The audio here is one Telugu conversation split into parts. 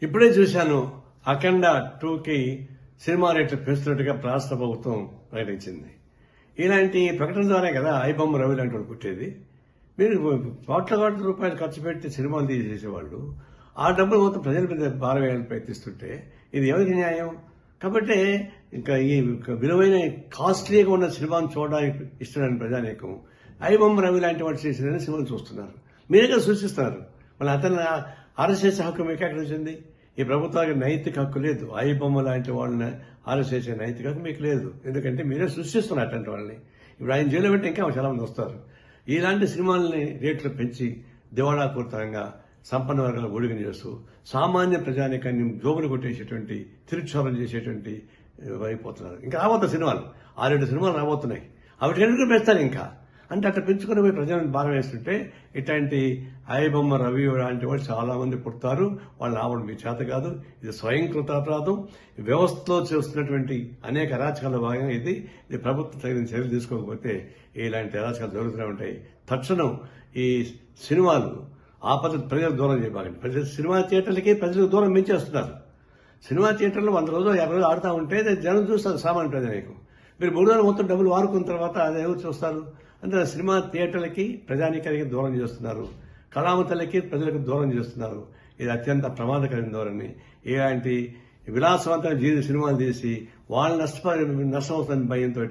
ఇప్పుడే చూశాను, అఖండ 2కి సినిమా రేట్లు పెంచుతున్నట్టుగా రాష్ట్ర ప్రభుత్వం ప్రకటించింది. ఇలాంటి ప్రకటన ద్వారా కదా ఐబొమ్మ రవి లాంటి వాడు పుట్టేది. మీరు కోట్ల రూపాయలు ఖర్చు పెట్టి సినిమాలు తీసేసేవాళ్ళు ఆ డబ్బులు మొత్తం ప్రజల మీద భారం వేయాలని ప్రయత్నిస్తుంటే ఇది ఎవరికి న్యాయం? కాబట్టి ఇంకా ఈ విలువైన కాస్ట్లీగా ఉన్న సినిమాను చూడడానికి ఇష్టమైన ప్రజానీకం ఐబొమ్మ రవి లాంటి వాడు చేసిన సినిమాలు చూస్తున్నారు. మీరే కదా సూచిస్తున్నారు. మళ్ళీ అతను అరెస్ట్ చేసే హక్కు మీకు ఎక్కడ వచ్చింది? ఈ ప్రభుత్వానికి నైతిక హక్కు లేదు. ఐబొమ్మ లాంటి వాళ్ళని అరెస్ట్ చేసే నైతిక హక్కు మీకు లేదు. ఎందుకంటే మీరే సృష్టిస్తున్నారు అటువంటి వాళ్ళని. ఇప్పుడు ఆయన జైలు పెట్టి ఇంకా చాలా మంది వస్తారు. ఇలాంటి సినిమాలని రేట్లు పెంచి దివాళాపూరితంగా సంపన్న వర్గాల ఒడిగని చేస్తూ సామాన్య ప్రజానికాన్ని జోబులు కొట్టేసేటువంటి తిరుక్షోభం చేసేటువంటి అయిపోతున్నారు. ఇంకా రాబోతున్న సినిమాలు 6-7 సినిమాలు రాబోతున్నాయి. అవి ఎందుకు పెంచుతారు ఇంకా అంటే అట్లా పెంచుకుని పోయి ప్రజలను భారం వేస్తుంటే ఇట్లాంటి ఐబొమ్మ రవి లాంటి వాళ్ళు చాలా మంది పుడతారు. వాళ్ళు రావడం మీ చేత కాదు. ఇది స్వయంకృత అపరాధం. వ్యవస్థలో చేస్తున్నటువంటి అనేక అరాచకాల భాగంగా ఇది ప్రభుత్వం తగిన చర్యలు తీసుకోకపోతే ఇలాంటి అరాచకాలు జరుగుతూనే ఉంటాయి. తక్షణం ఈ సినిమాలు ఆ పద్ధతి ప్రజలకు దూరం చేయబాకండి. సినిమా థియేటర్లకి ప్రజలకు దూరం పెంచేస్తున్నారు. సినిమా థియేటర్లో 100 రోజులు 50 రోజులు ఆడుతూ ఉంటే జనం చూస్తారు. సామాన్య ప్రజలకు మీరు 3 రోజులు మొత్తం డబ్బులు వారుకున్న తర్వాత అది ఎవరు చూస్తారు? అంటే సినిమా థియేటర్లకి ప్రజానీకానికి దూరం చేస్తున్నారు. కళామతలకి ప్రజలకు దూరం చేస్తున్నారు. ఇది అత్యంత ప్రమాదకరమైన ధోరణి. ఇలాంటి విలాసవంతమైన సినిమాలు తీసి వాళ్ళు నష్టం అవుతుందని భయంతో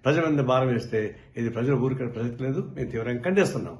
ప్రజల మీద భారం వేస్తే ఇది ప్రజలు ఊరికే ప్రసక్తి లేదు. మేము తీవ్రంగా ఖండిస్తున్నాం.